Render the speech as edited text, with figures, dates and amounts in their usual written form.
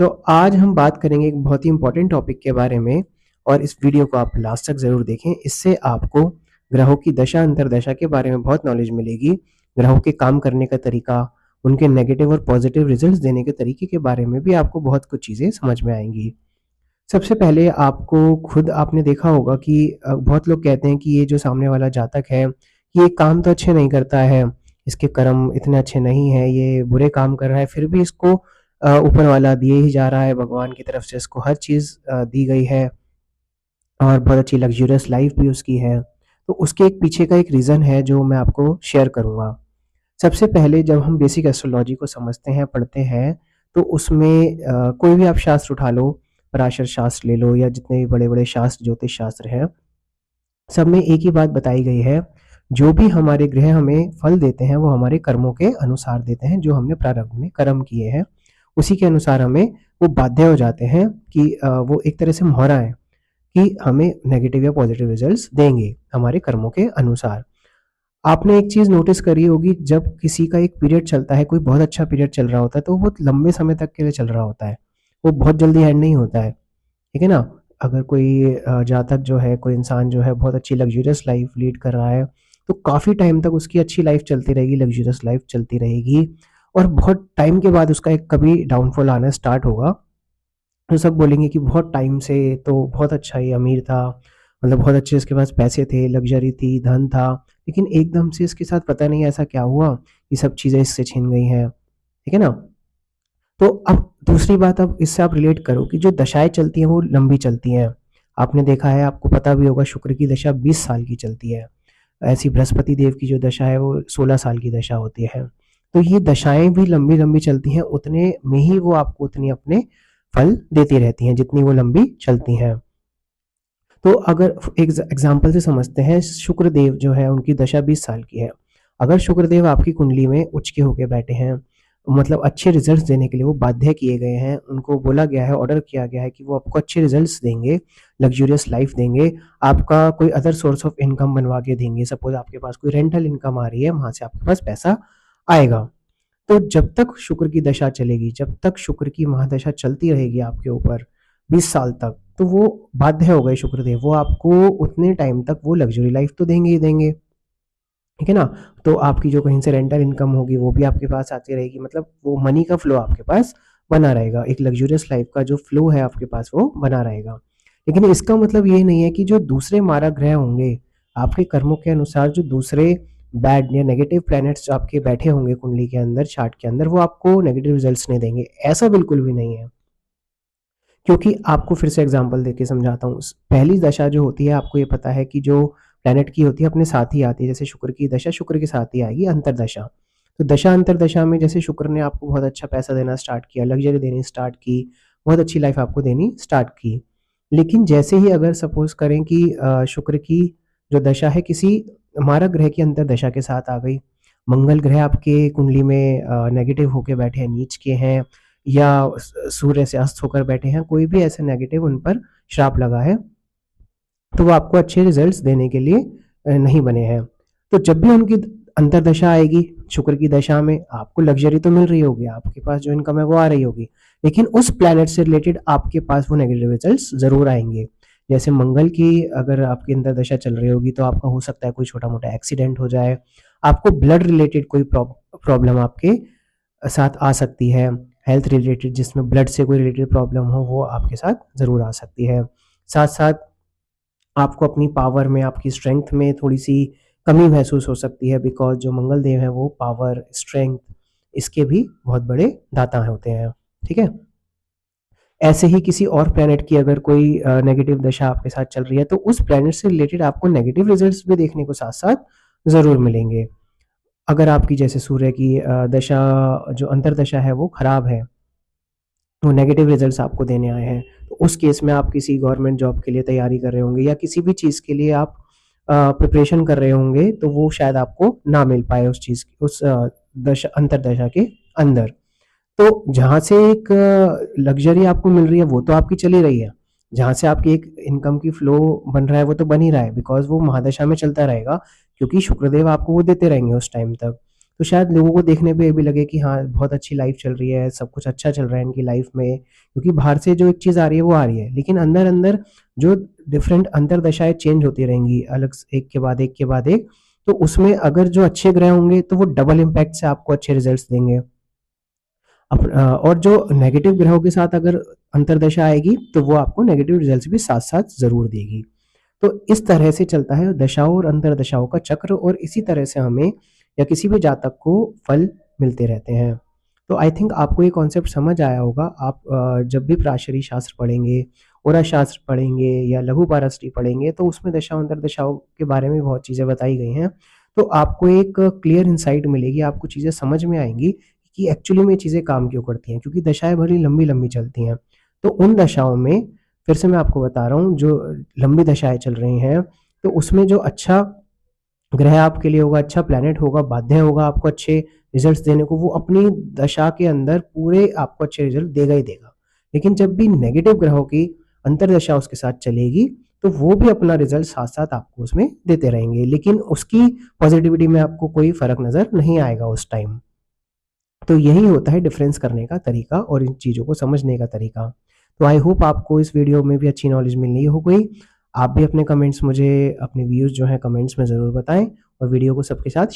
तो आज हम बात करेंगे एक बहुत ही इम्पोर्टेंट टॉपिक के बारे में और इस वीडियो को आप लास्ट तक ज़रूर देखें। इससे आपको ग्रहों की दशा अंतर्दशा के बारे में बहुत नॉलेज मिलेगी। ग्रहों के काम करने का तरीका, उनके नेगेटिव और पॉजिटिव रिजल्ट्स देने के तरीके के बारे में भी आपको बहुत कुछ चीज़ें समझ में आएंगी। सबसे पहले आपको खुद आपने देखा होगा कि बहुत लोग कहते हैं कि ये जो सामने वाला जातक है, ये काम तो अच्छे नहीं करता है, इसके कर्म इतने अच्छे नहीं हैं, ये बुरे काम कर रहा है, फिर भी इसको ऊपर वाला दिए ही जा रहा है, भगवान की तरफ से इसको हर चीज़ दी गई है और बहुत अच्छी लग्ज़रियस लाइफ़ भी उसकी है। तो उसके एक पीछे का एक रीज़न है जो मैं आपको शेयर करूँगा। सबसे पहले जब हम बेसिक एस्ट्रोलॉजी को समझते हैं, पढ़ते हैं, तो उसमें कोई भी आप शास्त्र उठा लो, पराशर शास्त्र ले लो या जितने भी बड़े-बड़े शास्त्र, ज्योतिष शास्त्र हैं, सब में एक ही बात बताई गई है, जो भी हमारे ग्रह हमें फल देते हैं, वो हमारे कर्मों के अनुसार देते हैं, जो हमने प्रारब्ध में कर्म किए हैं, उसी के अनुसार हमें वो बाध्य हो जाते हैं कि वो एक तरह से मोहरा है कि हमें नेगेटिव या पॉजिटिव रिजल्ट्स देंगे, हमारे कर्मों के अनुसार। आपने एक चीज़ नोटिस करी होगी, जब किसी का एक पीरियड चलता है, कोई बहुत अच्छा पीरियड चल रहा होता है, तो वो बहुत लंबे समय तक के लिए चल रहा होता है। वो बहुत जल्दी एंड नहीं होता है, ठीक है ना? अगर कोई जातक जो है, कोई इंसान जो है बहुत अच्छी लग्ज़रियस लाइफ़ लीड कर रहा है, तो काफ़ी टाइम तक उसकी अच्छी लाइफ़ चलती रहेगी, लग्ज़रियस लाइफ़ चलती रहेगी और बहुत टाइम के बाद उसका एक कभी डाउनफॉल आना स्टार्ट होगा। तो सब बोलेंगे कि बहुत टाइम से तो बहुत अच्छा ये अमीर था, मतलब बहुत अच्छे इसके पास पैसे थे, लग्ज़री थी, धन था, लेकिन एकदम से इसके साथ पता नहीं ऐसा क्या हुआ, ये सब चीज़ें इससे छिन गई हैं, ठीक है ना? तो अब दूसरी बात, अब इससे आप रिलेट करो कि जो दशाएँ चलती हैं वो लंबी चलती हैं। आपने देखा है, आपको पता भी होगा, शुक्र की दशा 20 साल की चलती है। ऐसी बृहस्पति देव की जो दशा है वो 16 साल की दशा होती है। तो ये दशाएँ भी लंबी-लंबी चलती हैं, उतने में ही वो आपको उतनी अपने फल देती रहती हैं, जितनी वो लंबी चलती हैं। तो अगर एग्ज़ाम्पल से समझते हैं, शुक्रदेव जो है उनकी दशा 20 साल की है। अगर शुक्रदेव आपकी कुंडली में उच्च के होके बैठे हैं, मतलब अच्छे रिज़ल्ट्स देने के लिए वो बाध्य किए गए हैं, उनको बोला गया है, ऑर्डर किया गया है कि वो आपको अच्छे रिज़ल्ट्स देंगे, लग्ज़रियस लाइफ़ देंगे, आपका कोई अदर सोर्स ऑफ इनकम बनवा के देंगे। सपोज़ आपके पास कोई रेंटल इनकम आ रही है, वहाँ से आपके पास पैसा आएगा। तो जब तक शुक्र की दशा चलेगी, जब तक शुक्र की महादशा चलती रहेगी आपके ऊपर 20 साल तक, तो वो बाध्य हो गए शुक्रदेव, वो आपको उतने टाइम तक वो लग्ज़री लाइफ़ तो देंगे ही देंगे, ठीक है ना? तो आपकी जो कहीं से रेंटल इनकम होगी, वो भी आपके पास आती रहेगी, मतलब वो मनी का फ्लो आपके पास बना रहेगा, एक लग्ज़रियस लाइफ़ का जो फ्लो है आपके पास वो बना रहेगा। लेकिन इसका मतलब ये नहीं है कि जो दूसरे मारक ग्रह होंगे, आपके कर्मों के अनुसार जो दूसरे बैड या नेगेटिव प्लैनेट्स जो आपके बैठे होंगे कुंडली के अंदर, चार्ट के अंदर, वो आपको नेगेटिव रिज़ल्ट्स नहीं देंगे, ऐसा बिल्कुल भी नहीं है। क्योंकि आपको फिर से एग्जांपल देके समझाता हूँ। पहली दशा जो होती है, आपको ये पता है कि जो प्लैनेट की होती है अपने साथ ही आती है, जैसे शुक्र की दशा शुक्र के साथ ही आएगी, अंतर्दशा। तो दशा अंतर्दशा में जैसे शुक्र ने आपको बहुत अच्छा पैसा देना स्टार्ट किया, लग्ज़री देनी स्टार्ट की, बहुत अच्छी लाइफ़ आपको देनी स्टार्ट की। लेकिन जैसे ही अगर सपोज़ करें कि शुक्र की जो दशा है किसी मारक ग्रह की अंतर्दशा के साथ आ गई, मंगल ग्रह आपके कुंडली में नेगेटिव होके बैठे हैं, नीच के हैं, या सूर्य से अस्त होकर बैठे हैं, कोई भी ऐसे नेगेटिव उन पर श्राप लगा है, तो वो आपको अच्छे रिजल्ट्स देने के लिए नहीं बने हैं। तो जब भी उनकी अंतर्दशा आएगी, शुक्र की दशा में आपको लग्जरी तो मिल रही होगी, आपके पास जो इनकम है वो आ रही होगी, लेकिन उस प्लैनेट से रिलेटेड आपके पास वो नेगेटिव रिजल्ट्स ज़रूर आएँगे। जैसे मंगल की अगर आपकी अंतर्दशा चल रही होगी, तो आपका हो सकता है कोई छोटा-मोटा एक्सीडेंट हो जाए, आपको ब्लड रिलेटेड कोई प्रॉब्लम आपके साथ आ सकती है, हेल्थ रिलेटेड जिसमें ब्लड से कोई रिलेटेड प्रॉब्लम हो, वो आपके साथ ज़रूर आ सकती है। साथ-साथ आपको अपनी पावर में, आपकी स्ट्रेंथ में थोड़ी-सी कमी महसूस हो सकती है, बिकॉज़ जो मंगल देव हैं वो पावर, स्ट्रेंथ इसके भी बहुत बड़े दाता होते हैं, ठीक है? ऐसे ही किसी और प्लैनेट की अगर कोई नेगेटिव दशा आपके साथ चल रही है, तो उस प्लैनेट से रिलेटेड आपको नेगेटिव रिज़ल्ट्स भी देखने को साथ-साथ ज़रूर मिलेंगे। अगर आपकी जैसे सूर्य की दशा, जो अंतर्दशा है वो खराब है, तो नेगेटिव रिजल्ट्स आपको देने आए हैं, तो उस केस में आप किसी गवर्नमेंट जॉब के लिए तैयारी कर रहे होंगे या किसी भी चीज़ के लिए आप प्रिपरेशन कर रहे होंगे, तो वो शायद आपको ना मिल पाए उस चीज़ उस दशा अंतर्दशा के अंदर। तो जहाँ से एक लग्ज़री आपको मिल रही है वो तो आपकी चली रही है। जहाँ से आपकी एक इनकम की फ्लो बन रहा है वो तो बन ही रहा है, बिकॉज़ वो महादशा में चलता रहेगा, क्योंकि शुक्रदेव आपको वो देते रहेंगे उस टाइम तक। तो शायद लोगों को देखने पे ये भी लगे कि हाँ, बहुत अच्छी लाइफ चल रही है, सब कुछ अच्छा चल रहा है इनकी लाइफ में, क्योंकि बाहर से जो एक चीज़ आ रही है वो आ रही है, लेकिन अंदर-अंदर जो डिफरेंट अंतर्दशाएँ चेंज होती रहेंगी अलग स एक के बाद एक के बाद एक, तो उसमें अगर जो अच्छे ग्रह होंगे तो वो डबल इम्पैक्ट से आपको अच्छे रिजल्ट्स देंगे। और जो नेगेटिव ग्रहों के साथ अगर अंतर्दशा आएगी तो वो आपको नेगेटिव रिजल्ट्स भी साथ-साथ ज़रूर देगी। तो इस तरह से चलता है दशाओं और अंतर्दशाओं का चक्र, और इसी तरह से हमें या किसी भी जातक को फल मिलते रहते हैं। तो आई थिंक आपको ये कॉन्सेप्ट समझ आया होगा। आप जब भी प्राशरी शास्त्र पढ़ेंगे, ओरा शास्त्र पढ़ेंगे या लघु पारस्त्री पढ़ेंगे तो उसमें दशाओं अंतर्दशाओं के बारे में बहुत चीज़ें बताई गई हैं। तो आपको एक क्लियर इनसाइट मिलेगी, आपको चीज़ें समझ में आएँगी कि एक्चुअली में ये चीज़ें काम क्यों करती हैं, क्योंकि दशाएँ भली लंबी-लंबी चलती हैं। तो उन दशाओं में फिर से मैं आपको बता रहा हूँ, जो लंबी दशाएँ चल रही हैं, तो उसमें जो अच्छा ग्रह आपके लिए होगा, अच्छा प्लैनेट होगा, बाध्य होगा आपको अच्छे रिज़ल्ट्स देने को, वो अपनी दशा के अंदर पूरे आपको अच्छे रिज़ल्ट देगा ही देगा। लेकिन जब भी नेगेटिव ग्रहों की अंतर्दशा उसके साथ चलेगी, तो वो भी अपना रिज़ल्ट साथ-साथ आपको उसमें देते रहेंगे, लेकिन उसकी पॉज़िटिविटी में आपको कोई फ़र्क नज़र नहीं आएगा उस टाइम। तो यही होता है डिफरेंस करने का तरीका और इन चीज़ों को समझने का तरीका। तो आई होप आपको इस वीडियो में भी अच्छी नॉलेज मिल रही हो कोई। आप भी अपने कमेंट्स मुझे अपने व्यूज़ जो हैं कमेंट्स में ज़रूर बताएँ, और वीडियो को सबके साथ